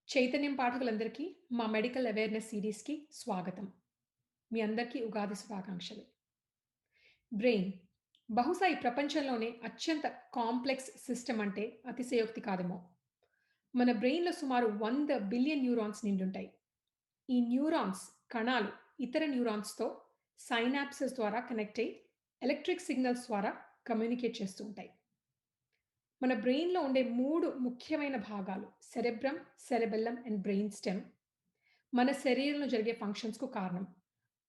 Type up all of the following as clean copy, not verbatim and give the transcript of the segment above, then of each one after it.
చైతన్యం పాఠకులందరికీ మా medical awareness సీరీస్‌కి స్వాగతం. మీ అందరికీ ఉగాది శుభాకాంక్షలు. బ్రెయిన్ బహుశా ఈ ప్రపంచంలోనే అత్యంత కాంప్లెక్స్ సిస్టమ్ అంటే అతిశయోక్తి కాదేమో. మన బ్రెయిన్‌లో సుమారు 100 బిలియన్ న్యూరాన్స్ నిండుంటాయి. ఈ న్యూరాన్స్ కణాలు ఇతర న్యూరాన్స్‌తో సైనాప్సెస్ ద్వారా కనెక్ట్ అయ్యి ఎలక్ట్రిక్ సిగ్నల్స్ ద్వారా కమ్యూనికేట్ చేస్తూ ఉంటాయి. మన బ్రెయిన్‌లో ఉండే 3 ముఖ్యమైన భాగాలు cerebrum, cerebellum and brain stem మన శరీరంలో జరిగే ఫంక్షన్స్‌కు కారణం.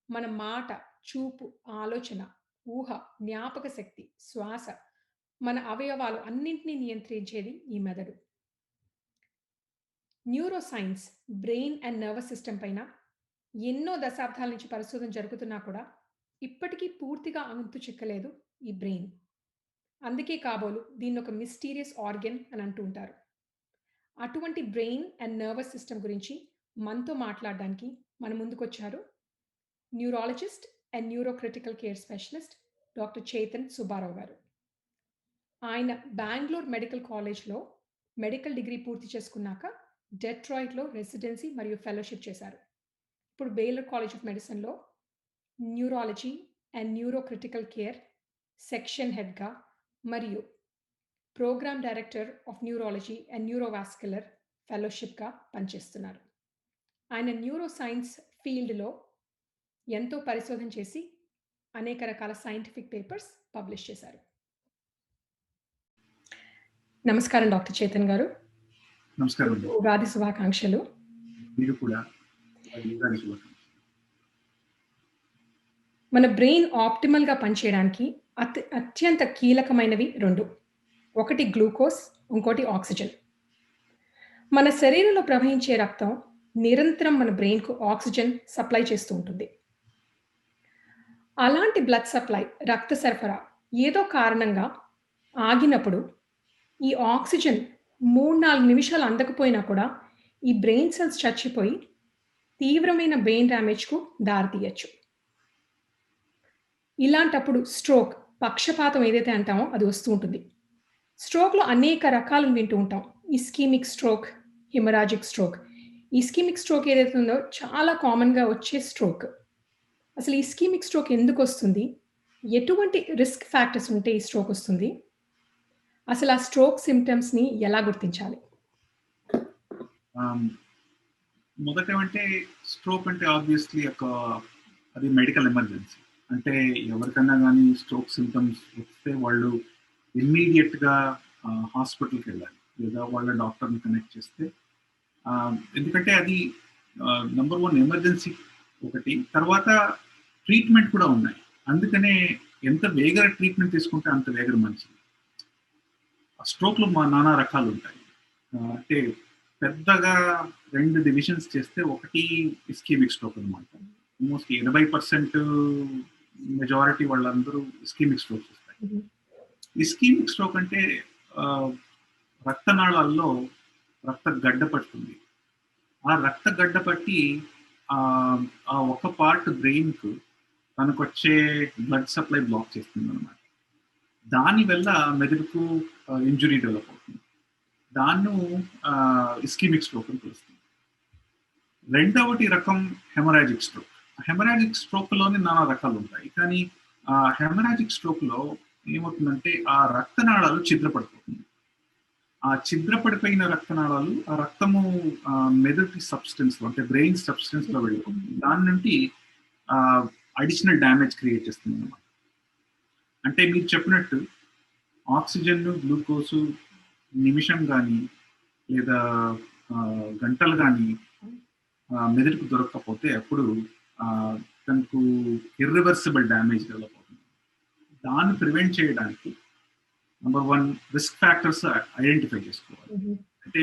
మన మాట, చూపు, ఆలోచన, ఊహ, జ్ఞాపక శక్తి, శ్వాస, మన అవయవాలు అన్నింటిని నియంత్రించేది ఈ మెదడు. Neuroscience, brain and nervous system పైన ఎన్నో దశాబ్దాల నుంచి పరిశోధన జరుగుతున్నా కూడా ఇప్పటికీ పూర్తిగా అంతు చిక్కలేదు ఈ బ్రెయిన్. అందుకే కాబోలు దీన్నొక మిస్టీరియస్ ఆర్గన్ అని అంటూ ఉంటారు. అటువంటి బ్రెయిన్ అండ్ నర్వస్ సిస్టమ్ గురించి మనతో మాట్లాడడానికి మన ముందుకొచ్చారు neurologist and neuro critical care specialist doctor Chetan Subbarao garu. ఆయన బెంగుళూరు మెడికల్ కాలేజ్‌లో మెడికల్ డిగ్రీ పూర్తి చేసుకున్నాక డెట్రాయిట్‌లో రెసిడెన్సీ మరియు ఫెలోషిప్ చేశారు. ఇప్పుడు బేలర్ కాలేజ్ ఆఫ్ మెడిసిన్‌లో neurology and neuro critical care section హెడ్‌గా మరియు program director of neurology and neurovascular ఫెలోషిప్‌గా పనిచేస్తున్నారు. ఆయన న్యూరో సైన్స్ ఫీల్డ్‌లో ఎంతో పరిశోధన చేసి అనేక రకాల సైంటిఫిక్ పేపర్స్ పబ్లిష్ చేశారు. నమస్కారం డాక్టర్ చేతన్ గారు. నమస్కారం అండి. ఉగాది శుభాకాంక్షలు. మీకు కూడా ఉగాది శుభాకాంక్షలు. మన బ్రెయిన్ ఆప్టిమల్‌గా పనిచేయడానికి అత్యంత కీలకమైనవి 2. ఒకటి గ్లూకోజ్, ఇంకోటి ఆక్సిజన్. మన శరీరంలో ప్రవహించే రక్తం నిరంతరం మన బ్రెయిన్‌కు ఆక్సిజన్ సప్లై చేస్తూ ఉంటుంది. అలాంటి బ్లడ్ సప్లై, రక్త సరఫరా ఏదో కారణంగా ఆగినప్పుడు ఈ ఆక్సిజన్ 3, 4 నిమిషాలు అందకపోయినా కూడా ఈ బ్రెయిన్ సెల్స్ చచ్చిపోయి తీవ్రమైన బ్రెయిన్ డ్యామేజ్‌కు దారితీయొచ్చు. ఇలాంటప్పుడు స్ట్రోక్, పక్షపాతం ఏదైతే అంటామో అది వస్తూ ఉంటుంది. స్ట్రోక్‌లో అనేక రకాలను వింటూ ఉంటాం. Ischaemic stroke, haemorrhagic stroke. Ischaemic stroke ఏదైతే ఉందో చాలా కామన్‌గా వచ్చే స్ట్రోక్. అసలు ఇస్కీమిక్ స్ట్రోక్ ఎందుకొస్తుంది? ఎటువంటి రిస్క్ ఫ్యాక్టర్స్ ఉంటే ఈ స్ట్రోక్ వస్తుంది? అసలు ఆ స్ట్రోక్ సింప్టమ్స్‌ని ఎలా గుర్తించాలి? ఆహ్, మొదటేమంటే స్ట్రోక్ అంటే ఆబ్వియస్‌లీ అది మెడికల్ ఎమర్జెన్సీ. అంటే ఎవరికన్నా గాని స్ట్రోక్ సింప్టమ్స్ వస్తే వాళ్ళు ఇమ్మీడియేట్‌గా హాస్పిటల్‌కెళ్ళాలి. లేదా వాళ్ళ డాక్టర్‌ని కనెక్ట్ చేస్తే ఎందుకంటే అది నంబర్ 1 ఎమర్జెన్సీ ఒకటి. తర్వాత ట్రీట్మెంట్ కూడా ఉన్నాయి. అందుకనే ఎంత వేగంగా ట్రీట్మెంట్ తీసుకుంటే అంత వేగంగా మంచిది. స్ట్రోక్‌లో నానా రకాలుంటాయి. అంటే పెద్దగా 2 డివిజన్స్ చేస్తే ఒకటి ఇస్కీమిక్ స్ట్రోక్ అనమాట. ఆల్మోస్ట్ 80% మెజారిటీ వాళ్ళందరూ ఇస్కీమిక్ స్ట్రోక్స్ వస్తాయి. హుహు. ఇస్కీమిక్ స్ట్రోక్ అంటే ఆహ్, రక్తనాళాల్లో గడ్డ పడుతుంది. ఆ రక్త గడ్డ పట్టి ఆహ్, ఆ ఒక పార్ట్ బ్రెయిన్‌కు తనకొచ్చే బ్లడ్ సప్లై బ్లాక్ చేస్తుందనమాట. దానివల్ల మెదడుకు ఇంజ్యూరీ డెవలప్ అవుతుంది. దాన్ను ఇస్కీమిక్ స్ట్రోక్ అని పిలుస్తుంది. రెండవటి రకం హెమరాజిక్ స్ట్రోక్. హెమరాజిక్ స్ట్రోక్‌లోనే నానా రకాలు ఉంటాయి. కానీ హెమరాజిక్ స్ట్రోక్‌లో ఏమవుతుందంటే ఆ రక్తనాళాలు ఛిద్రపడిపోతుంది. ఆ ఛిద్రపడిపోయిన రక్తనాళాలు ఆ రక్తము మెదడుకి సబ్స్టెన్స్‌లో అంటే బ్రెయిన్ సబ్స్టెన్స్‌లో వెళ్ళిపోతుంది. దాని నుండి అడిషనల్ డ్యామేజ్ క్రియేట్ చేస్తుందన్నమాట. అంటే మీరు చెప్పినట్టు ఆక్సిజన్, గ్లూకోజు నిమిషం గాని లేదా గంటలు గాని మెదడుకు దొరకకపోతే అప్పుడు తనకు ఇర్రివర్సిబుల్ డ్యామేజ్ డెవలప్ అవుతుంది. దాన్ని ప్రివెంట్ చేయడానికి నంబర్ 1 రిస్క్ ఫ్యాక్టర్స్ ఐడెంటిఫై చేసుకోవాలి. హుహు. అంటే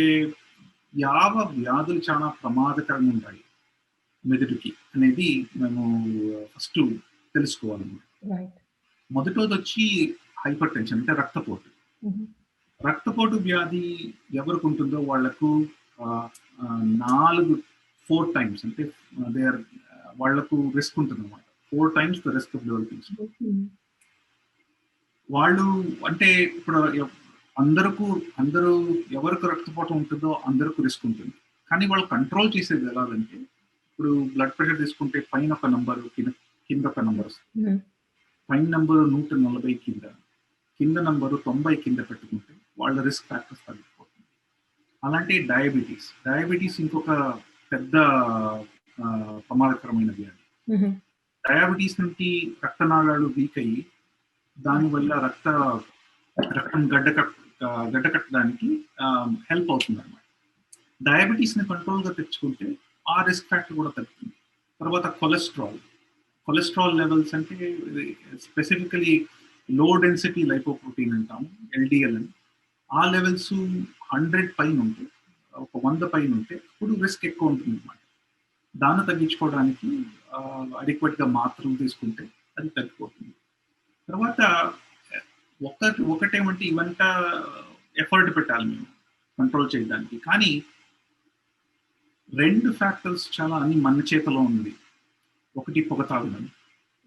వ్యాధులు చాలా ప్రమాదకరంగా ఉంటాయి మెదడుకి అనేది మేము ఫస్ట్ తెలుసుకోవాలన్నమాట. రైట్. మొదటోదొచ్చి హైపర్ టెన్షన్ అంటే రక్తపోటు. హుహు. రక్తపోటు వ్యాధి ఎవరికి ఉంటుందో వాళ్లకు 4 టైమ్స్ అంటే దే ఆర్ వాళ్లకు రిస్క్ ఉంటుందన్నమాట. 4 times the risk of developing stroke. హ్మ్. వాళ్ళు అంటే ఇప్పుడు అందరూ ఎవరికి రక్తపోటు ఉంటుందో అందరికి రిస్క్ ఉంటుంది. కానీ వాళ్ళు కంట్రోల్ చేసేది ఎలాగంటే, ఇప్పుడు బ్లడ్ ప్రెషర్ తీసుకుంటే పైన ఒక నంబరు, కింద ఒక నంబర్ వస్తుంది. హ్మ్. పైన నంబరు 140 కింద నంబరు 90 కింద పెట్టుకుంటే వాళ్ళ రిస్క్ ఫ్యాక్టర్స్ తగ్గిపోతుంది. అలాంటి డయాబెటీస్ ఇంకొక పెద్ద ప్రమాదకరమైన వ్యాధి. హుహు. డయాబెటీస్ నుండి రక్తనాళాలు వీక్ అయ్యి దానివల్ల రక్తం గడ్డ కట్టడానికి హెల్ప్ అవుతుంది అనమాట. డయాబెటీస్ని కంట్రోల్గా తెచ్చుకుంటే ఆ రిస్క్ ఫ్యాక్టర్ కూడా తగ్గుతుంది. తర్వాత కొలెస్ట్రాల్ లెవెల్స్ అంటే స్పెసిఫికలీ లో డెన్సిటీ లైపోప్రోటీన్ అంటాము, ఎల్డిఎల్ అని. ఆ లెవెల్స్ 100 పైన ఉంటే, ఒక 100 పైన ఉంటే ఇప్పుడు రిస్క్ ఎక్కువ ఉంటుంది అనమాట. దాన్ని తగ్గించుకోవడానికి అడిక్వేట్గా మాత్రలు తీసుకుంటే అది తగ్గిపోతుంది. తర్వాత ఒకటేమంటే ఇవంతా ఎఫర్ట్ పెట్టాలి మేము కంట్రోల్ చేయడానికి. కానీ 2 ఫ్యాక్టర్స్ చాలా అన్ని మన చేతిలో ఉంది. ఒకటి పొగ తాగడం,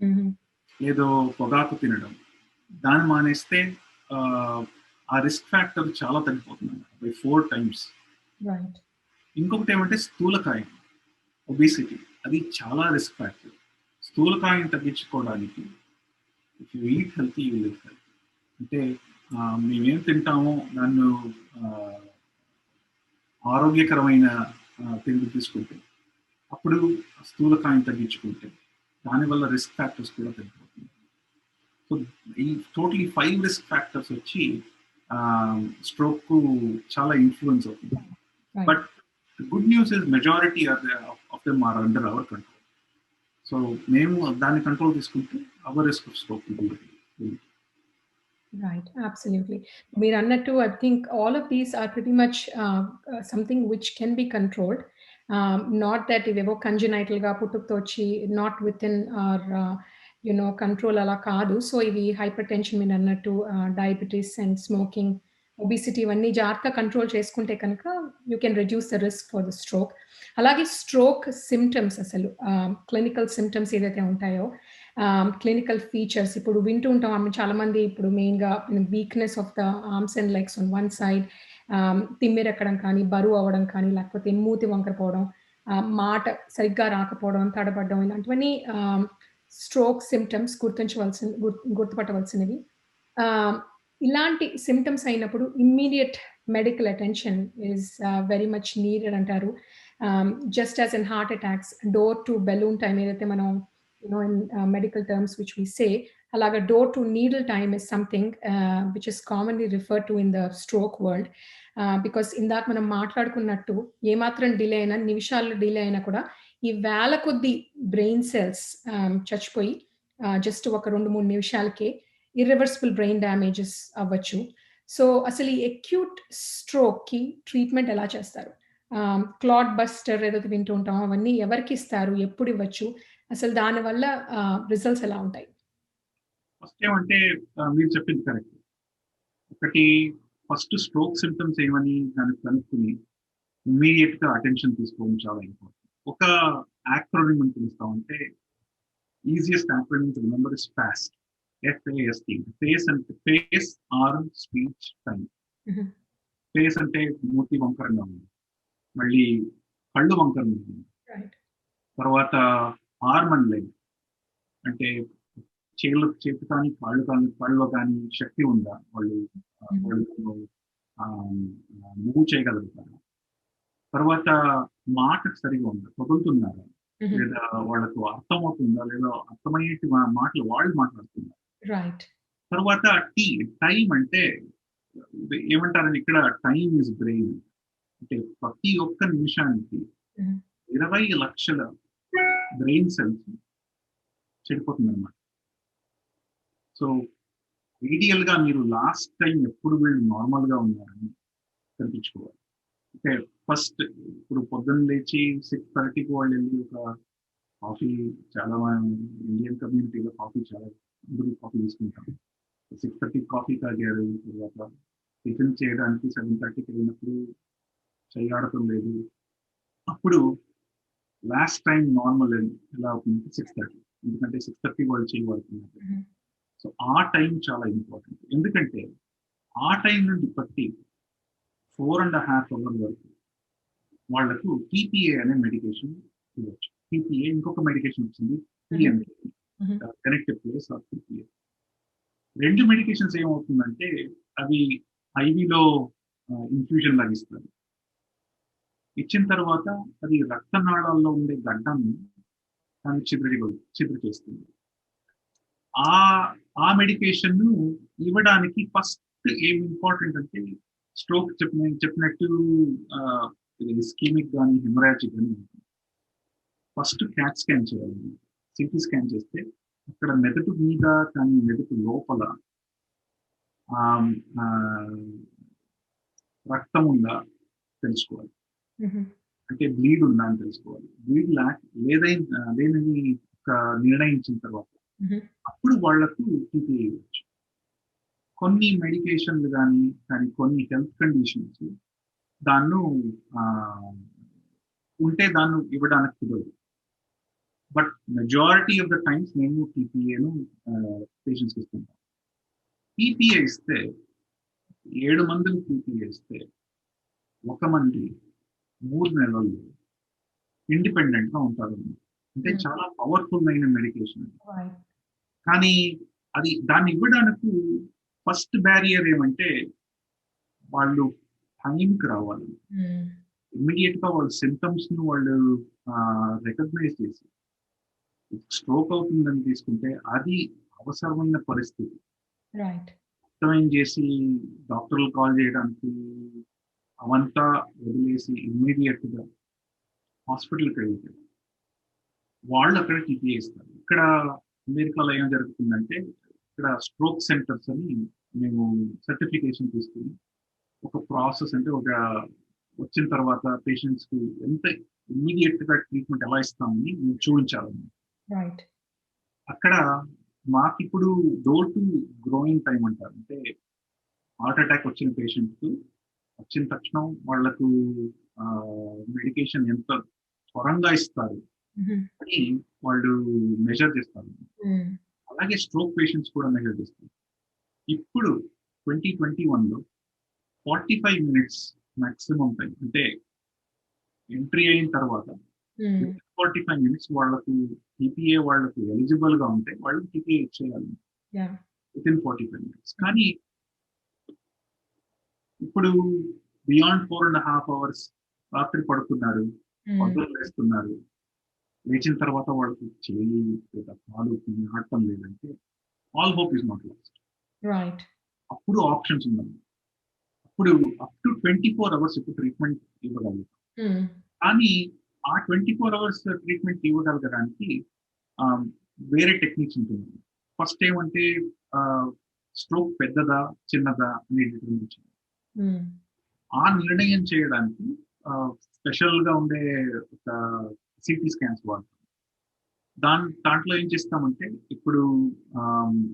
హుహు. లేదో పొగాకు తినడం. దాన్ని మానేస్తే ఆ రిస్క్ ఫ్యాక్టర్ చాలా తగ్గిపోతుంది బై 4 టైమ్స్. రైట్. ఇంకొకటి ఏమంటే స్థూలకాయం, ఒబేసిటీ, అది చాలా రిస్క్ ఫ్యాక్టర్. స్థూలకాయం తగ్గించుకోవడానికి if you eat healthy you live healthy. అంటే మేమేం తింటామో దాన్ని ఆరోగ్యకరమైన తిండి తీసుకుంటే, అప్పుడు స్థూలకాయం తగ్గించుకుంటే దానివల్ల రిస్క్ ఫ్యాక్టర్స్ కూడా తగ్గిపోతుంది. సో ఈ టోటలీ 5 రిస్క్ ఫ్యాక్టర్స్ వచ్చి స్ట్రోక్ చాలా ఇన్ఫ్లుయెన్స్ అవుతుంది. But good news is majority of them are under our control. So మేము దాన్ని కంట్రోల్ తీసుకుంటే our risk of stroke Right, absolutely. Mirannattu, I think all of these are pretty much something which can be controlled. Not that ivevo congenital ga puttukto వచ్చి not within our control ala kaadu. So ivi hypertension mirannattu, diabetes and smoking, obesity ఇవన్నీ జాగ్రత్తగా control చేసుకుంటే కనుక you can reduce the risk for the stroke. అలాగే stroke symptoms అసలు clinical symptoms ఏదైతే ఉంటాయో, clinical features ఇప్పుడు వింటూ ఉంటాం. చాలామంది ఇప్పుడు మెయిన్‌గా weakness of the arms and legs on one side, తిమ్మిరెక్కడం కానీ, బరువు అవ్వడం కానీ, లేకపోతే మూతి వంకర పోవడం, మాట సరిగ్గా రాకపోవడం, తడబడడం, ఇలాంటివన్నీ స్ట్రోక్ సిమ్టమ్స్ గుర్తుపట్టవలసినవి. ఆహ్, ఇలాంటి సిమ్టమ్స్ అయినప్పుడు immediate medical attention is very much needed అంటారు. Just as in heart attacks, door to balloon time ఏదైతే మనం in medical terms which we say, అలాగా door to needle time is something which is commonly referred to in the stroke world. Because ఇందాక మనం మాట్లాడుకున్నట్టు ఏమాత్రం delay అయినా, నిమిషాల్లో delay అయినా కూడా ఈ వేల కొద్ది బ్రెయిన్ సెల్స్ చచ్చిపోయి జస్ట్ ఒక 2, 3 నిమిషాలకే ఇర్రివర్సిబుల్ బ్రెయిన్ డ్యామేజెస్ అవ్వచ్చు. సో అసలు ఈ అక్యూట్ స్ట్రోక్‌కి ట్రీట్మెంట్ ఎలా చేస్తారు? క్లాట్ బస్టర్ ఏదైతే వింటూ ఉంటామో అవన్నీ ఎవరికిస్తారు? ఎప్పుడివ్వచ్చు? అసలు దానివల్ల రిజల్ట్స్ ఎలా ఉంటాయి? ఫస్ట్ ఏమంటే మీరు చెప్పింది కరెక్ట్. ఒకటి ఫస్ట్ స్ట్రోక్ సిమ్టమ్స్ ఏమని దాన్ని కనుక్కుని ఇమ్మీడియట్ గా అటెన్షన్ తీసుకోవడం చాలా ఇంపార్టెంట్. ఒక యాక్రోనిమ్ అని పిలుస్తామంటే easiest acronym to remember is fast. FAST. Face arm speech time. Face అంటే మూతి వంకరంగా ఉంది, మళ్ళీ కళ్ళు వంకరంగా ఉంది. తర్వాత ఆర్మ్ అండ్ లెగ్ అంటే చేతి కానీ కాళ్ళలో కానీ శక్తి ఉందా, వాళ్ళు మూవ్ చేయగలుగుతారు. తర్వాత మాట సరిగా ఉందా, చదువుతున్నారా, లేదా వాళ్ళకు అర్థమవుతుందా, లేదా అర్థమయ్యేటి మాటలు వాళ్ళు మాట్లాడుతున్నారు. తర్వాత టైం అంటే ఏమంటారని ఇక్కడ టైం ఇస్ బ్రెయిన్. అంటే ప్రతి ఒక్క నిమిషానికి 20 లక్షల బ్రెయిన్ సెల్స్ చెడిపోతుంది అన్నమాట. సో ఐడియల్ గా మీరు లాస్ట్ టైం ఎప్పుడు వీళ్ళు నార్మల్ గా ఉన్నారని కనిపించుకోవాలి. అంటే ఫస్ట్ ఇప్పుడు పొద్దున్న లేచి 6:30కి వాళ్ళు వెళ్ళి ఒక కాఫీ, చాలా ఇండియన్ కమ్యూనిటీలో కాఫీ చాలా అందరూ కాఫీ తీసుకుంటాం. 6:30 కాఫీ తాగారు, తర్వాత టిఫిన్ చేయడానికి 7:30కి వెళ్ళినప్పుడు చెయ్యాడటం లేదు. అప్పుడు లాస్ట్ టైం నార్మల్ ఎలా అవుతుంది 6:30, ఎందుకంటే 6:30 వాళ్ళు చేయబడుతున్నారు. సో ఆ టైం చాలా ఇంపార్టెంట్. ఎందుకంటే ఆ టైం నుండి బట్టి 4.5 hours వరకు వాళ్ళకు టీపీఏ అనే మెడికేషన్ ఇవ్వచ్చు. టీపీఏ ఇంకొక మెడికేషన్ వచ్చింది హుహు. టీఎంకే, హుహు. Connective place of TPA. 2 medications ఏమవుతుందంటే అవి ఐవీలో ఇన్ఫ్యూజన్ లాగా ఇస్తారు. ఇచ్చిన తర్వాత అది రక్తనాళాల్లో ఉండే గడ్డను దాన్ని చిద్ర చేస్తుంది. ఆ ఆ మెడికేషన్ ఇవ్వడానికి ఫస్ట్ ఏం ఇంపార్టెంట్ అంటే స్ట్రోక్ చెప్పినట్టు ఇస్కీమిక్ కానీ హెమరాజిక్ కానీ ఫస్ట్ క్యాట్ స్కాన్ చేయాలి. సిటీ స్కాన్ చేస్తే అక్కడ మెదడు మీద కానీ మెదడు లోపల ఆహ్, ఆహ్, రక్తం ఉందా తెలుసుకోవాలి. హుహు. అంటే బ్లీడ్ ఉందా అని తెలుసుకోవాలి. బ్లీడ్ లేదని ఒక నిర్ణయించిన తర్వాత హుహు. అప్పుడు వాళ్ళకు టీటీఏ ఇవ్వచ్చు. కొన్ని మెడికేషన్లు కానీ కొన్ని హెల్త్ కండిషన్స్ దాన్ను ఆహ్, ఉంటే దాన్ని ఇవ్వడానికి కుదరదు. But majority of the times మేము టీపీఏను పేషెంట్స్‌కి ఇస్తుంటాం. టీపీఏ ఇస్తే 7 మందికి టీపీఏ ఇస్తే ఒక మంది 3 నెలల్లో ఇండిపెండెంట్‌గా ఉంటారు. అంటే హ్మ్. చాలా పవర్‌ఫుల్ అయిన మెడికేషన్. రైట్. కానీ దాన్ని ఇవ్వడానికి ఫస్ట్ బ్యారియర్ ఏమంటే వాళ్ళు టైంకి రావాలి. హ్మ్. ఇమ్మీడియేట్‌గా వాళ్ళ సింప్టమ్స్‌ని వాళ్ళు రికగ్నైజ్ చేసి స్ట్రోక్ అవుతుందని తీసుకుంటే అది అవసరమైన పరిస్థితి. రైట్. అర్థం చేసి డాక్టర్‌లు కాల్ చేయడానికి అవంతా వదిలేసి ఇమ్మీడియేట్‌గా హాస్పిటల్‌కెళ్తే వాళ్ళు అక్కడ టీపీఏ ఇస్తారు. ఇక్కడ అమెరికాలో ఏం జరుగుతుందంటే ఇక్కడ స్ట్రోక్ సెంటర్స్ అని మేము సర్టిఫికేషన్ తీసుకొని ఒక ప్రాసెస్ అంటే వచ్చిన తర్వాత పేషెంట్స్‌కి ఎంత ఇమ్మీడియేట్‌గా ట్రీట్మెంట్ ఎలా ఇస్తామని మేము చూపించాలి. రైట్. అక్కడ మాకిప్పుడు డోర్ టు గ్రోయింగ్ టైమ్ అంటారు. అంటే హార్ట్ అటాక్ వచ్చిన పేషెంట్‌కి వచ్చిన తక్షణం వాళ్ళకు మెడికేషన్ ఎంత త్వరగా ఇస్తారు హుహు. అని వాళ్ళు మెజర్ చేస్తారు. హ్మ్. అలాగే స్ట్రోక్ పేషెంట్స్ కూడా మెజర్ చేస్తారు. ఇప్పుడు 2021లో 45 మినిట్స్ మాక్సిమం టైమ్ అంటే ఎంట్రీ అయిన తర్వాత హ్మ్. 45 మినిట్స్ వాళ్ళకు టీపీఏ వాళ్ళకు ఎలిజిబుల్‌గా ఉంటే వాళ్ళు టీపీఏ ఇచ్చేయాలి. యాహ్! Within 45 minutes. కానీ ఇప్పుడు బియాండ్ 4½ అవర్స్ రాత్రి పడుకున్నారు. హ్మ్. పొద్దున్న లేస్తున్నారు. లేచిన తర్వాత వాళ్ళకి చెయ్యి లేదా కాలు ఆడటం లేదంటే all hope is not last. Right. అప్పుడు ఆప్షన్స్ ఉన్నాయి. అప్పుడు అప్ టు 24 అవర్స్ ఇప్పుడు ట్రీట్మెంట్ ఇవ్వగలుగుతాం. హ్మ్. కానీ ఆ 24 అవర్స్ ట్రీట్మెంట్ ఇవ్వగలగడానికి ఆహ్, వేరే టెక్నిక్స్ ఉంటుంది. ఫస్ట్ ఏమంటే ఆహ్, స్ట్రోక్ పెద్దదా? చిన్నదా? అని నిర్ణయించాలి. హ్మ్. ఆ నిర్ణయం చేయడానికి స్పెషల్‌గా ఉండే ఒక సీటీ స్కాన్స్ వాడతాం. దాంట్లో ఏం చేస్తామంటే ఇప్పుడు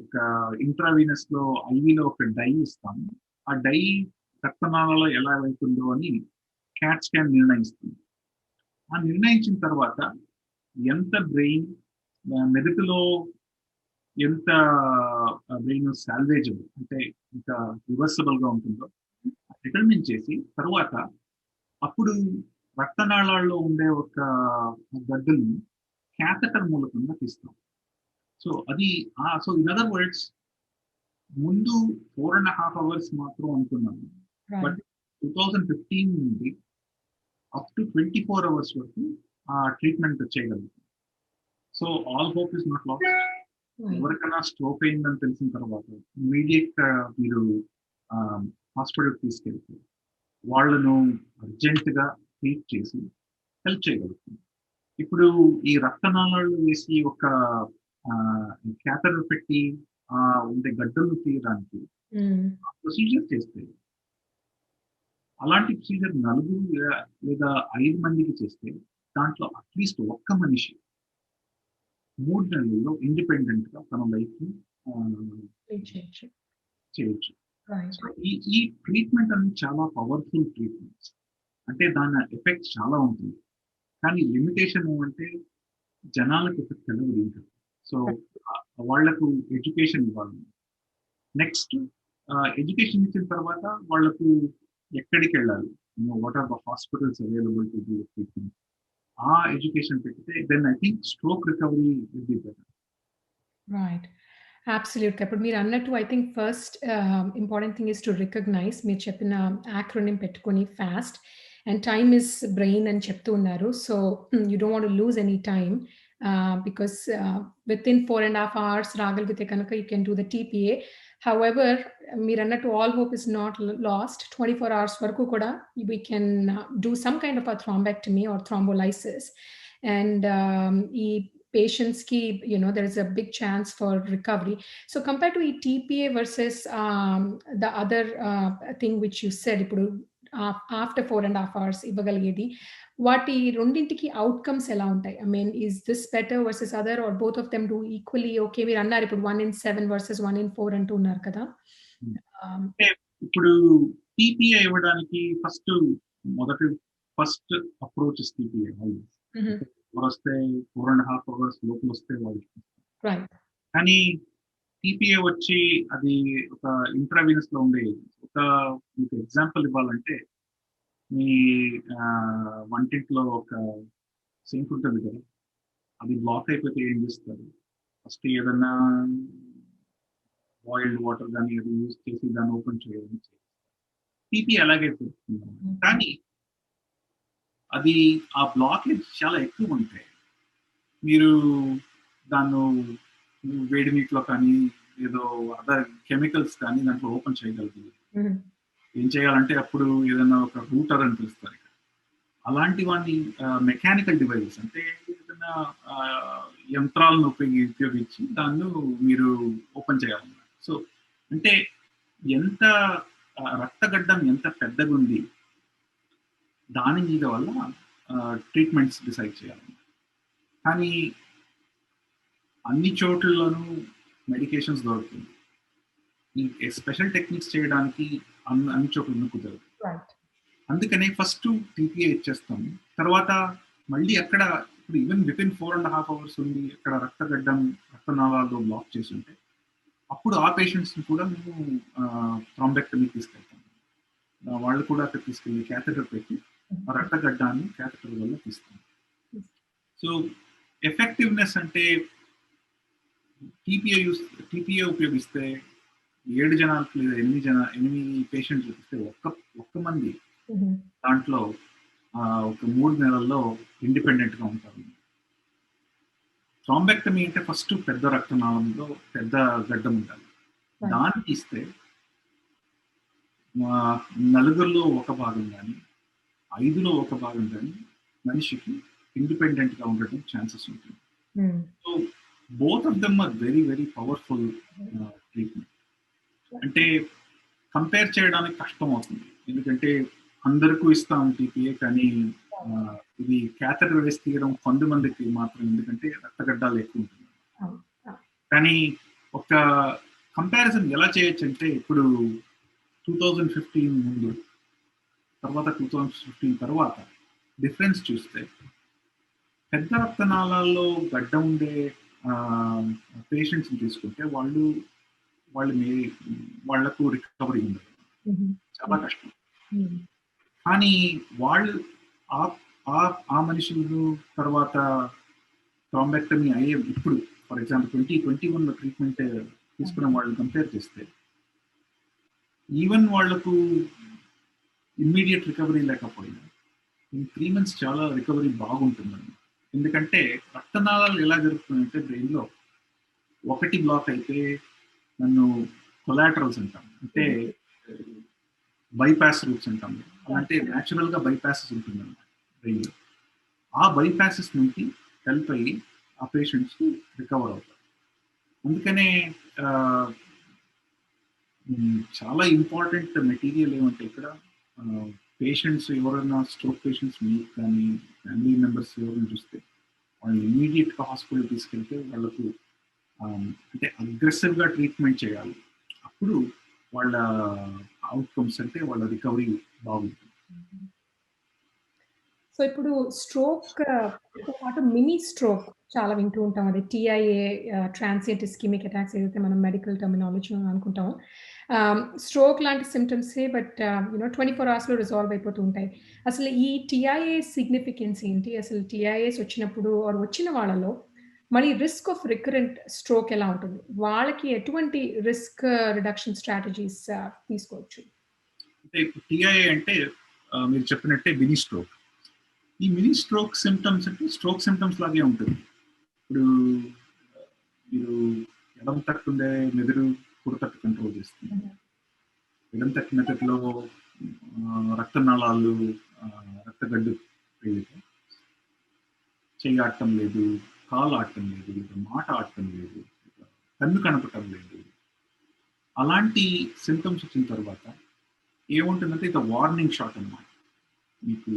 ఒక ఇంట్రావీనస్‌లో ఐవీలో ఒక డై ఇస్తాము. ఆ డై రక్తనాళాల్లో ఎలా వెళ్తుందో అని క్యాట్ స్కాన్ నిర్ణయిస్తుంది. ఆ నిర్ణయించిన తర్వాత ఎంత బ్రెయిన్ మెదడులో ఎంత బ్రెయిన్ సాల్వేజబుల్ అంటే ఇంకా రివర్సిబుల్‌గా ఉంటుందో డిటర్మిన్ చేసి తరువాత అప్పుడు రక్తనాళాల్లో ఉండే ఒక గడ్డల్ని క్యాథెటర్ మూలకంగా తీస్తాం. సో ఇన్ అదర్ వర్డ్స్ ముందు 4½ అవర్స్ మాత్రం అనుకున్నాము. But right. 2015 నుండి అప్ టు 24 అవర్స్ వరకు ఆ ట్రీట్మెంట్ చేయగలుగుతాం. So all hope is not last. Right. ఎవరికైనా స్ట్రోక్ అయిందని తెలిసిన తర్వాత ఇమ్మీడియేట్ మీరు ఆహ్, హాస్పిటల్‌కి తీసుకెళ్తే వాళ్ళను అర్జెంట్‌గా ట్రీట్ చేసి హెల్ప్ చేయగలుగుతుంది. ఇప్పుడు ఈ రక్తనాళాలు వేసి ఒక క్యాథటర్ పెట్టి ఉండే గడ్డలు తీయడానికి హ్మ్. ప్రొసీజర్ చేస్తే అలాంటి ప్రొసీజర్ నలుగురు లేదా 5 మందికి చేస్తే దాంట్లో అట్‌లీస్ట్ ఒక్క మనిషి 3 నెలల్లో ఇండిపెండెంట్‌గా తన లైఫ్‌ని ఆహ్, ట్రీట్ చేయొచ్చు. చేయొచ్చు. రైట్. సో ఈ ట్రీట్మెంట్ అనేది చాలా పవర్‌ఫుల్ ట్రీట్మెంట్స్. అంటే దాని ఎఫెక్ట్ చాలా ఉంటుంది. కానీ లిమిటేషన్ ఏమంటే జనాలకి ఎఫెక్ట్ తెలవదు ఇంకా. సో వాళ్ళకు ఎడ్యుకేషన్ ఇవ్వాలి. నెక్స్ట్ ఎడ్యుకేషన్ ఇచ్చిన తర్వాత వాళ్ళకు ఎక్కడికెళ్ళాలి? What are the hospitals available to do treatment, ఆ ఎడ్యుకేషన్ పెడితే then I think stroke recovery will be better. Right. అబ్సల్యూట్‌గా. ఇప్పుడు మీరన్నట్టు I think first important thing is to recognise మీరు చెప్పిన యాక్రోనిమ్ పెట్టుకొని fast and time is brain అని చెప్తూ ఉన్నారు. So, you don't want to lose any time because within 4½ hours రాగలిగితే కనుక you can do the TPA. However మీరన్నట్టు all hope is not lost. 24 hours వరకు కూడా we can do some kind of a thrombectomy or thrombolysis. And ఈ patients ki, there is a big chance for recovery. So compared to TPA versus the other thing which you said, ipudu after 4½ hours ఇవ్వగలిగేది, వాటి రెండింటికి outcomes ఎలా ఉంటాయి? I mean, is this better versus other or both of them do equally okay? మీరు అన్నారు ఇప్పుడు 1 in 7 versus 1 in 4 అంటూ ఉన్నారు కదా! Um, అంటే ఇప్పుడు టీపీఏ ఇవ్వడానికి ఫస్ట్ అప్రోచ్ టీపీఏ mhm. వస్తే 4½ అవర్స్ లోపల వస్తే వాళ్ళకి. Right. కానీ టీపీఏ వచ్చి అది ఒక ఇంట్రావీనస్ లో ఉండే ఒక మీకు ఎగ్జాంపుల్ ఇవ్వాలంటే మీ వంటింట్లో ఒక సింక్ ఉంటుంది కదా, అది బ్లాక్ అయిపోతే ఏం చేస్తారు? ఫస్ట్ ఏదన్నా బాయిల్డ్ వాటర్ కానీ అది యూజ్ చేసి దాన్ని ఓపెన్ చేయడం. టీపీ అలాగే చేస్తున్నాం. కానీ అది ఆ బ్లాకేజ్ చాలా ఎక్కువ ఉంటాయి. మీరు దాన్ని వేడి నీటిలో కానీ ఏదో అదర్ కెమికల్స్ కానీ దాంట్లో ఓపెన్ చేయగలుగుతుంది. Mhm. ఏం చేయాలంటే అప్పుడు ఏదైనా ఒక రూటర్ అని పిలుస్తారు ఇక్కడ. అలాంటి వాడిని మెకానికల్ డివైజెస్ అంటే ఏదైనా యంత్రాలను ఉపయోగించి దాన్ని మీరు ఓపెన్ చేయాలన్నమాట. సో అంటే ఎంత రక్తగడ్డం ఎంత పెద్దగా ఉంది దాని మీద వల్ల ట్రీట్మెంట్స్ డిసైడ్ చేయాలి. కానీ అన్ని చోట్లలోనూ మెడికేషన్స్ దొరుకుతుంది. ఈ స్పెషల్ టెక్నిక్స్ చేయడానికి అన్ని చోట్ల కుదరదు. Right. అందుకనే ఫస్ట్ టీపీఏ ఇచ్చేస్తాము. తర్వాత మళ్ళీ అక్కడ ఇప్పుడు ఈవెన్ వితిన్ 4½ అవర్స్ ఉంది అక్కడ రక్తనాళాల్లో బ్లాక్ చేసి ఉంటే అప్పుడు ఆ పేషెంట్స్ని కూడా మేము థ్రాంబెక్టమీ తీసుకెళ్తాము. వాళ్ళు కూడా అక్కడ తీసుకెళ్ళి క్యాథెటర్ పెట్టి ఆ రక్తగడ్డాన్ని క్యాథెటర్ వల్ల తీస్తాం. సో ఎఫెక్టివ్నెస్ అంటే టీపీఏ ఉపయోగిస్తే 7 జనాలకు లేదా 8 పేషెంట్లు చూపిస్తే ఒక్క మంది దాంట్లో ఒక 3 నెలల్లో ఇండిపెండెంట్గా ఉంటారు. థ్రాంబెక్టమీ అంటే ఫస్ట్ పెద్ద రక్తనాళంలో పెద్ద గడ్డం ఉండాలి. దాన్ని తీస్తే 4లో ఒక భాగం కానీ 5లో ఒక భాగం కానీ మనిషికి ఇండిపెండెంట్గా ఉండటం ఛాన్సెస్ ఉంటుంది. So both of them are very very powerful treatment. అంటే కంపేర్ చేయడానికి కష్టం అవుతుంది, ఎందుకంటే అందరికీ ఇస్తాం టీపీఏ, కానీ ఇది క్యాథెటర్ వేసి తీయడం కొంతమందికి మాత్రం, ఎందుకంటే రక్తగడ్డాలు ఎక్కువ ఉంటుంది. కానీ ఒక కంపారిజన్ ఎలా చేయొచ్చు అంటే ఇప్పుడు 2015 ముందు తర్వాత 2015 తర్వాత డిఫరెన్స్ చూస్తే పెద్ద రక్తనాళాల్లో గడ్డ ఉండే పేషెంట్స్ని తీసుకుంటే వాళ్లకు రికవరీ ఉండదు, చాలా కష్టం. కానీ వాళ్ళు ఆ మనుషులు తర్వాత థ్రాంబెక్టమీ అయ్యే ఇప్పుడు ఫర్ ఎగ్జాంపుల్ 2021లో ట్రీట్మెంట్ తీసుకున్న వాళ్ళు కంపేర్ చేస్తే ఈవెన్ వాళ్లకు ఇమ్మీడియట్ రికవరీ లేకపోయినా ఇన్ 3 months చాలా రికవరీ బాగుంటుందండి. ఎందుకంటే రక్తనాళాలు ఎలా జరుగుతుందంటే బ్రెయిన్లో ఒకటి బ్లాక్ అయితే నన్ను కొలాటరల్స్ అంటాం, అంటే బైపాస్ రూట్స్ అంటాం. అంటే న్యాచురల్గా బైపాసెస్ ఉంటుందన్నమాట బ్రెయిన్లో. ఆ బైపాసెస్ నుంచి హెల్ప్ అయ్యి ఆ పేషెంట్స్ రికవర్ అవుతారు. అందుకనే చాలా ఇంపార్టెంట్ మెటీరియల్ ఏమంటే ఇక్కడ పేషెంట్స్ ఎవరైనా స్ట్రోక్ పేషెంట్స్ మీకు కానీ ఫ్యామిలీ మెంబర్స్ ఎవరైనా చూస్తే వాళ్ళు ఇమీడియట్గా హాస్పిటల్ తీసుకెళ్తే వాళ్ళకు అంటే అగ్రెసివ్గా ట్రీట్మెంట్ చేయాలి. అప్పుడు వాళ్ళ అవుట్కమ్స్ అంటే వాళ్ళ రికవరీ బాగుంటుంది. సో ఇప్పుడు స్ట్రోక్‌తో పాటు మినీ స్ట్రోక్ చాలా వింటూ ఉంటాం. అది టీఐఏ ట్రాన్సియంట్ ఇస్కెమిక్ అటాక్స్ ఏదైతే మనం మెడికల్ టర్మినాలజీ అనుకుంటామో. స్ట్రోక్ లాంటి సింప్టమ్సే బట్ 24 అవర్స్‌లో రిజాల్వ్ అయిపోతూ ఉంటాయి. అసలు ఈ టీఐఏ సిగ్నిఫికెన్స్ ఏంటి? అసలు టీఐఏస్ వచ్చినప్పుడు ఆర్ వచ్చిన వాళ్ళలో మళ్ళీ రిస్క్ ఆఫ్ రికరెంట్ స్ట్రోక్ ఎలా ఉంటుంది? వాళ్ళకి ఎటువంటి రిస్క్ రిడక్షన్ స్ట్రాటజీస్ తీసుకోవచ్చు? అంటే ఇప్పుడు టీఐఏ అంటే మీరు చెప్పినట్టే మినీ స్ట్రోక్. ఈ మినీ స్ట్రోక్ సింప్టమ్స్ అంటే స్ట్రోక్ సింప్టమ్స్ లాగే ఉంటుంది. ఇప్పుడు మీరు ఎడమ తట్టుండే మెదడు కుడి తట్టు కంట్రోల్ చేస్తుంది. హుహు. ఎడమ తట్టు మెదడులో రక్తనాళాలు రక్తగడ్డు పెరిగితే చెయ్యి ఆడటం లేదు, కాలు ఆడటం లేదు, లేదా మాట ఆడటం లేదు, కన్ను కనపడటం లేదు. అలాంటి సింప్టమ్స్ వచ్చిన తర్వాత ఏముంటుందంటే ఇక వార్నింగ్ షాట్ అన్నమాట. మీకు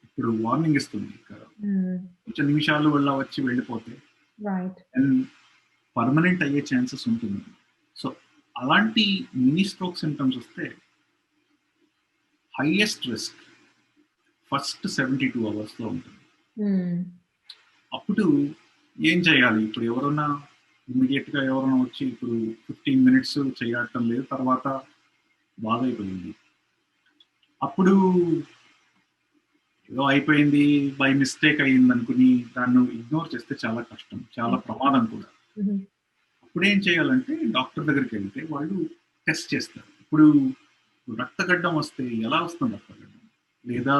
ఇప్పుడు వార్నింగ్ ఇస్తుంది. ఇక హ్మ్. కొంచెం నిమిషాలు వల్ల వచ్చి వెళ్ళిపోతే రైట్. అండ్ పర్మనెంట్ అయ్యే ఛాన్సెస్ ఉంటుంది. సో అలాంటి మినీ స్ట్రోక్ సింప్టమ్స్ వస్తే హైయెస్ట్ రిస్క్ ఫస్ట్ 72 అవర్స్‌లో ఉంటుంది. హ్మ్. అప్పుడు ఏం చేయాలి? ఇప్పుడు ఎవరన్నా ఇమ్మీడియేట్‌గా ఎవరైనా వచ్చి ఇప్పుడు 15 మినిట్స్ చేయటం లేదు. తర్వాత బాగైపోయింది. అప్పుడు ఏదో అయిపోయింది బై మిస్టేక్ అయిందనుకుని దాన్ని ఇగ్నోర్ చేస్తే చాలా కష్టం. చాలా ప్రమాదం కూడా. హుహు. అప్పుడేం చేయాలంటే డాక్టర్ దగ్గరికెళ్తే వాళ్ళు టెస్ట్ చేస్తారు. ఇప్పుడు రక్తగడ్డం వస్తే ఎలా వస్తుంది రక్తగడ్డం? లేదా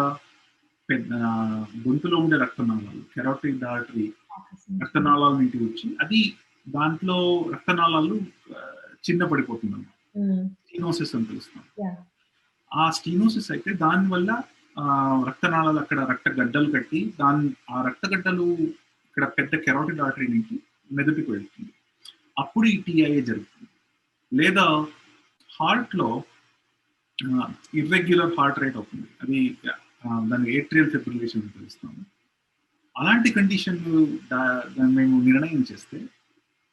గొంతులో ఉండే రక్తనాళాలు కెరోటిడ్ ఆర్టరీ రక్తనాళాల నుండి వచ్చి అది దాంట్లో రక్తనాళాలు చిన్న పడిపోతుందన్నమాట. హ్మ్. స్టీనోసిస్ అని పిలుస్తాం. యాహ్! ఆ స్టీనోసిస్ అయితే దానివల్ల రక్తనాళాలు అక్కడ రక్తగడ్డలు కట్టి ఆ రక్తగడ్డలు ఇక్కడ పెద్ద కెరోటిడ్ ఆర్టరీ నుంచి మెదడుకి వెళ్తుంది. అప్పుడు ఈ టీఐఏ జరుగుతుంది. లేదా హార్ట్‌లో ఇర్రెగ్యులర్ హార్ట్ రేట్ అవుతుంది. అది దాన్ని ఏట్రియల్ ఫిబ్రిలేషన్ అని పిలుస్తాము. అలాంటి కండిషన్‌లు దాన్ని మేము నిర్ణయం చేస్తే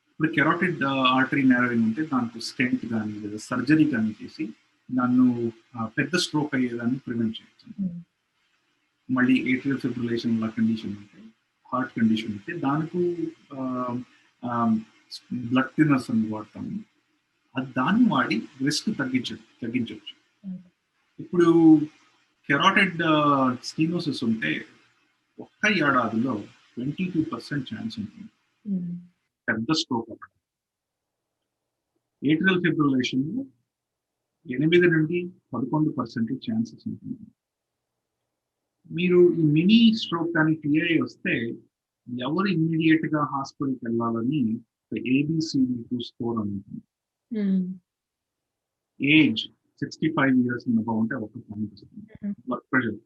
ఇప్పుడు కెరోటిడ్ ఆర్టరీ నారోయింగ్ ఉంటే దానికి స్టెంట్ గాని లేదా సర్జరీ గాని చేసి నన్ను పెద్ద స్ట్రోక్ అయ్యేదాన్ని ప్రివెంట్ చేయొచ్చు. హ్మ్. మళ్ళీ ఏట్రియల్ ఫిబ్రిలేషన్ లా కండిషన్ ఉంటే హార్ట్ కండిషన్ ఉంటే దానికి బ్లడ్ థిన్నర్స్ అని వాడతాము. దాన్ని వాడి రిస్క్ తగ్గించవచ్చు. హ్మ్. ఇప్పుడు కెరోటిడ్ స్టీనోసిస్ ఉంటే ఒక్క ఏడాదిలో 22% ఛాన్స్ ఉంటుంది హ్మ్. పెద్ద స్ట్రోక్ అవ్వడం. ఏట్రియల్ ఫిబ్రిలేషన్ 8-11% ఛాన్సెస్ ఉంటుంది. మీరు ఈ మినీ స్ట్రోక్ కానీ టీఐ వస్తే ఎవరు ఇమ్మీడియట్ గా హాస్పిటల్కి వెళ్ళాలని ఏబిసిడి2 స్కోర్ అని ఉంటుంది. హ్మ్. ఏజ్ 65 ఇయర్స్ అబౌవ్ ఉంటే ఒక పాయింట్ వస్తుంది. హుహు. బ్లడ్ ప్రెషర్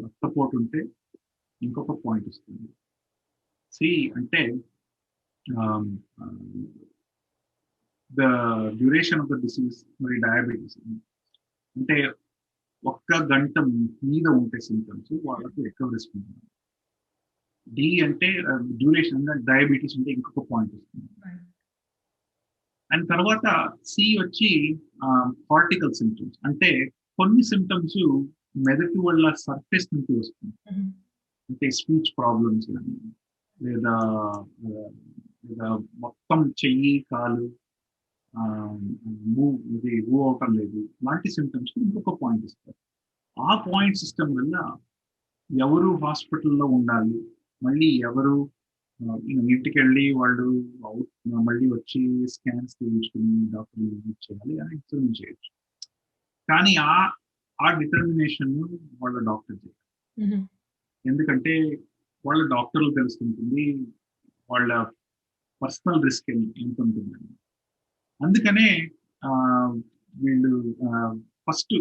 రక్తపోటు ఉంటే ఇంకొక పాయింట్ వస్తుంది. సి అంటే the duration of the disease మరి డయాబెటీస్ అంటే ఒక్క గంట మీద ఉంటే సింటమ్స్ వాళ్ళకు ఎక్కువ రిస్క్ ఉంటుంది. డి అంటే డ్యూరేషన్ అంటే డయాబెటీస్ ఉంటే ఇంకొక పాయింట్ వస్తుంది. రైట్. అండ్ తర్వాత సి వచ్చి కార్టికల్ సింటమ్స్ అంటే కొన్ని సింటమ్స్ మెదడు వల్ల సర్ఫేస్ నుంచి వస్తుంది. హుహు. అంటే స్పీచ్ ప్రాబ్లమ్స్ కానీ లేదా లేదా మొత్తం చెయ్యి కాలు మూవ్ అవటం లేదు లాంటి సింటమ్స్ ఇంకొక పాయింట్ ఇస్తారు. ఆ పాయింట్ సిస్టమ్ వల్ల ఎవరు హాస్పిటల్లో ఉండాలి మళ్ళీ ఎవరు ఇంటికి వెళ్ళి వాళ్ళు మళ్ళీ వచ్చి స్కాన్స్ తీయించుకుని డాక్టర్ విజిట్ చేయాలి అని ఎక్స్ప్లెయిన్ చేయొచ్చు. కానీ ఆ డిటర్మినేషన్ వాళ్ళ డాక్టర్ చేయాలి. హుహు. ఎందుకంటే వాళ్ళ డాక్టర్లు తెలుసుకుంటుంది వాళ్ళ పర్సనల్ రిస్క్ ఎంత ఉంటుందని. అందుకనే వీళ్ళు ఫస్ట్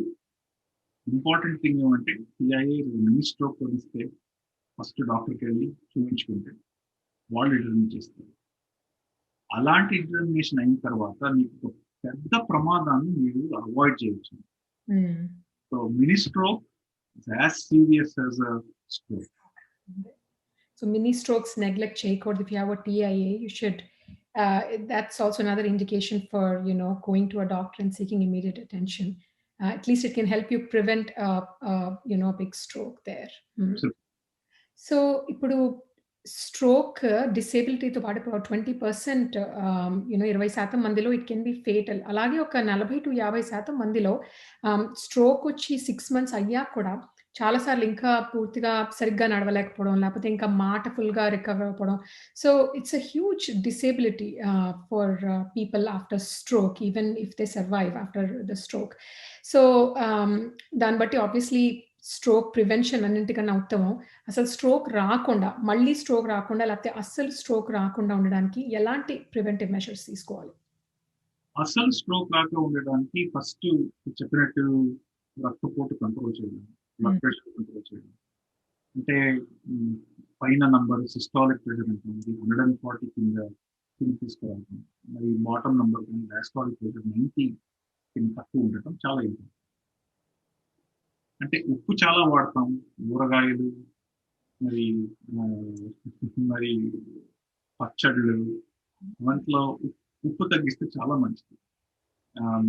ఇంపార్టెంట్ థింగ్ ఏమంటే టీఐఏ మినీ స్ట్రోక్ వస్తే ఫస్ట్ డాక్టర్కి వెళ్ళి చూపించుకుంటే వాళ్ళు డిటర్మిన్ చేస్తారు. అలాంటి డిటర్మినేషన్ అయిన తర్వాత మీకు ఒక పెద్ద ప్రమాదాన్ని మీరు అవాయిడ్ చేయొచ్చు. హ్మ్. So mini stroke is as serious as a stroke. So mini strokes neglect చేయకూడదు. If you have a TIA, you should. That's also another indication for going to a doctor and seeking immediate attention. At least it can help you prevent a big stroke there. Hmm. So so ఇప్పుడు stroke డిసేబిలిటీతో పాటు ఇప్పుడు 20% 20% మందిలో it can be fatal. అలాగే ఒక 40-50% మందిలో stroke వచ్చి 6 months అయ్యాక కూడా చాలా సార్లు ఇంకా పూర్తిగా సరిగ్గా నడవలేకపోవడం, లేకపోతే ఇంకా మాట ఫుల్‌గా రికవర్ అవ్వకపోవడం. So, it's a huge disability for people after stroke even if they survive after the stroke. So, దాన్ని బట్టి ఆబ్వియస్లీ స్ట్రోక్ ప్రివెన్షన్ అన్నింటికన్నా ఉత్తమం. అసలు స్ట్రోక్ రాకుండా, మళ్ళీ స్ట్రోక్ రాకుండా లేకపోతే అస్సలు స్ట్రోక్ రాకుండా ఉండడానికి ఎలాంటి ప్రివెంటివ్ మెజర్స్ తీసుకోవాలి? అసలు స్ట్రోక్ రాక ఉండడానికి ఫస్ట్ చెప్పినట్టు రక్తపోటు కంట్రోల్ చేయడం, బ్లడ్ హ్మ్. ప్రెషర్ కంట్రోల్ చేయడం. అంటే హ్మ్, పైన నంబర్ సిస్టాలిక్ ప్రెషర్ ఉంటుంది 140 కింద తీసుకురావడం. మరి బాటమ్ నంబర్ డయాస్టాలిక్ ప్రెషర్ 90 కింద తక్కువ ఉండటం చాలా ఇంపార్టెంట్. అంటే ఉప్పు చాలా వాడతాం. ఊరగాయలు, మరి మరి పచ్చళ్ళు, వంటలో ఉప్పు తగ్గిస్తే చాలా మంచిది. ఆహ్,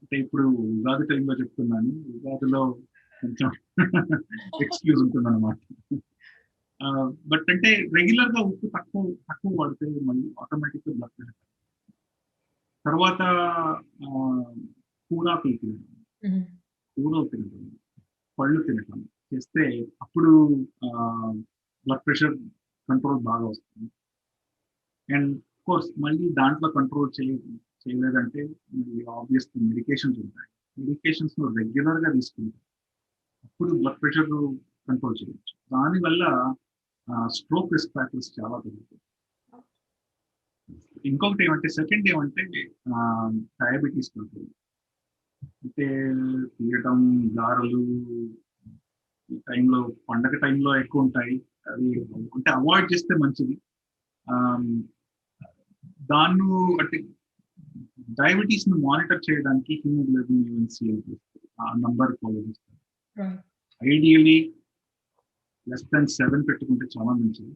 అంటే ఇప్పుడు ఉగాది టైంలో చెప్తున్నాను. ఉగాదిలో కొంచెం ఎక్స్‌క్యూజ్ ఉంటుందన్నమాట. బట్ అంటే రెగ్యులర్‌గా ఉప్పు తక్కువ వాడితే మళ్ళీ ఆటోమేటిక్‌గా బ్లడ్ ప్రెషర్. తర్వాత ఆహ్, కూరాకులు తినడం, హుహు. కూరలు తినడం, పళ్ళు తినటం చేస్తే అప్పుడు ఆహ్, బ్లడ్ ప్రెషర్ కంట్రోల్ బాగా వస్తుంది. అండ్ కోర్స్ మళ్ళీ దాంట్లో కంట్రోల్ చేయలేదంటే మళ్ళీ ఆబ్వియస్‌లీ మెడికేషన్స్ ఉంటాయి. మెడికేషన్స్‌ను రెగ్యులర్‌గా తీసుకుంటే అప్పుడు బ్లడ్ ప్రెషర్ కంట్రోల్ చేయొచ్చు. దానివల్ల స్ట్రోక్ రిస్క్ ఫ్యాక్టర్స్ చాలా పెరుగుతాయి. ఇంకొకటి ఏమంటే సెకండ్ ఏమంటే డయాబెటిస్ కంట్రోల్. అంటే తీయటం, గారెలు ఈ టైంలో పండగ టైంలో ఎక్కువుంటాయి. అది అంటే అవాయిడ్ చేస్తే మంచిది. ఆహ్, దాన్ను అంటే డయాబెటిస్‌ని మానిటర్ చేయడానికి హిమోగ్లోబిన్ A1C అని చేస్తారు. ఆ నంబర్ ఫాలో చేస్తారు. రైట్. ఐడియల్లీ లెస్ థాన్ 7 పెట్టుకుంటే చాలా మంచిది.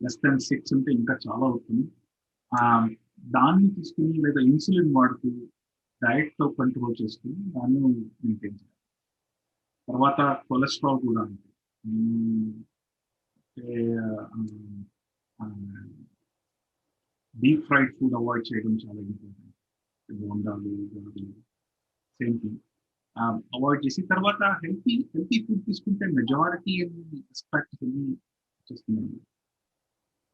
లెస్ థాన్ 6 ఉంటే ఇంకా చాలా అవుతుంది. ఆహ్, దాన్ని తీసుకొని లేదా ఇన్సులిన్ వాడుతూ డైట్‌తో కంట్రోల్ చేసుకొని దాన్ని మెయింటైన్ చేయాలి. తర్వాత కొలెస్ట్రాల్ కూడా అంతే. హ్మ్. అంటే ఆహ్, ఆహ్, డీప్ ఫ్రైడ్ ఫుడ్ అవాయిడ్ చేయడం చాలా ఇంపార్టెంట్. బోండాలు, గారెలు సేమ్ థింగ్. అవాయిడ్ చేసి తర్వాత హెల్తీ ఫుడ్ తీసుకుంటే మెజారిటీ రిస్క్ ఫ్యాక్టర్స్ అన్నీ వచ్చేస్తున్నాయి.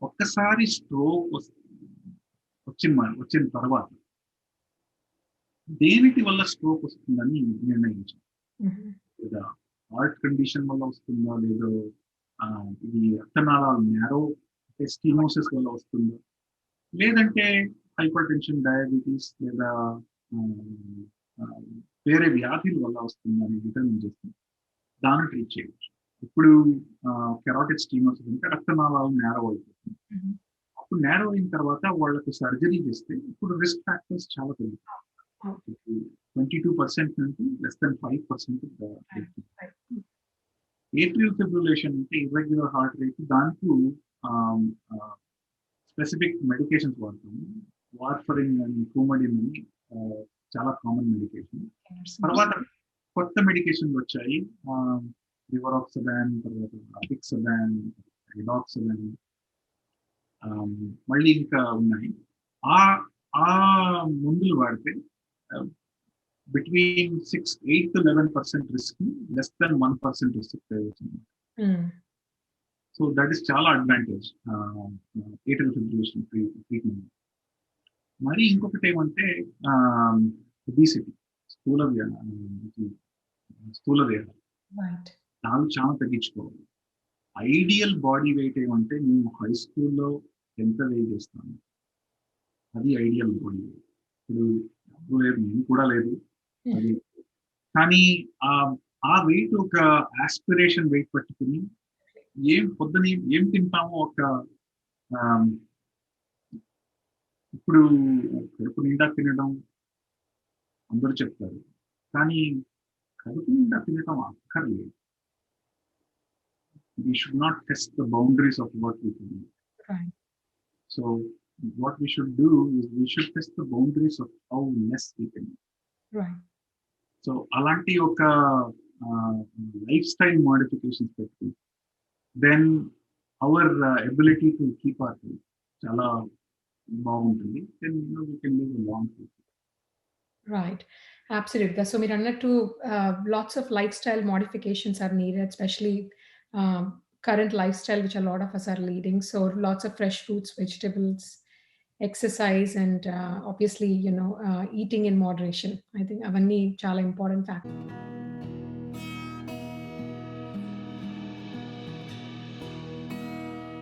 ఒక్కసారి స్ట్రోక్ వచ్చిన తర్వాత దేనికి వల్ల స్ట్రోక్ వస్తుందని నిర్ణయించాలి. హుహు. లేదా హార్ట్ కండిషన్ వల్ల వస్తుందా? లేదో ఇది రక్తనాళాలు నేరో స్టెనోసిస్ వల్ల వస్తుందా? లేదంటే హైపర్ టెన్షన్, డయాబెటిస్ లేదా ఆహ్, ఆహ్, వేరే వ్యాధుల వల్ల వస్తుందా అని డిటర్మిన్ చేసి దాన్ని ట్రీట్ చేయొచ్చు. ఇప్పుడు కెరోటిడ్ స్టీనోసిస్ అంటే రక్తనాళాలు నేరో అయిపోతుంది. హుహు. అప్పుడు నేరో అయిన తర్వాత వాళ్ళకి సర్జరీ చేస్తే ఇప్పుడు రిస్క్ ఫ్యాక్టర్స్ చాలా పెరుగుతాయి. అవును. 22% నుండి లెస్ థాన్ 5% రైట్. రైట్. హ్మ్. ఏట్రిల్ ఫిబ్రిలేషన్ అంటే ఇర్రెగ్యులర్ హార్ట్ రేట్ దానికి ఆహ్, ఆహ్, స్పెసిఫిక్ మెడికేషన్స్ వాడతాము. వార్ఫరిన్ అని, కూమడిన్ అని చాలా కామన్ మెడికేషన్. తర్వాత కొత్త మెడికేషన్‌లొచ్చాయి. ఆహ్, రివరాక్సబాన్, తర్వాత అపిక్సబాన్, రిడాక్సబాన్, ఆహ్, మళ్ళీ ఇంకా ఉన్నాయి. ఆ ఆ మందులు వాడితే ఆహ్, between 8-11% risk, less than 1% risk వచ్చింది. హ్మ్. సో దట్ ఈస్ చాలా అడ్వాంటేజ్ ఏట్రిల్ ఫిబ్రిలేషన్ ట్రీట్మెంట్. మరి ఇంకొకటేమంటే ఒబిసిటీ, స్థూల వ్యా ఇది స్థూల దేహం. రైట్. దాన్ని చాలా తగ్గించుకోవాలి. ఐడియల్ బాడీ వెయిట్ ఏమంటే మేము హై స్కూల్‌లో ఎంత వెయిట్ చేస్తాము. అది ఐడియల్ బాడీ వెయిట్. ఇప్పుడు డబ్బు లేదు, నేను కూడా లేదు. హ్మ్. అది కానీ ఆ వెయిట్ ఒక యాస్పిరేషన్ వెయిట్ పట్టుకొని పొద్దున ఏం తింటామో ఒక ఆహ్, ఇప్పుడు కడుపు నిండా తినడం అందరూ చెప్తారు. కానీ కడుపు నిండా తినటం అక్కర్లేదు. We should not test the boundaries of what we can eat. Right. So what we should do is we should test the boundaries of how less we can eat. Right. So అలాంటి ఒక lifestyle modifications పెట్టి then our ability to keep our health చాలా బాగుంటుంది. Then we can live a long life. Right. Absolutely. So Mirannattu, lots of lifestyle modifications are needed, especially current lifestyle, which a lot of us are leading. So lots of fresh fruits, vegetables, exercise, and obviously, eating in moderation. I think avanni chala important fact.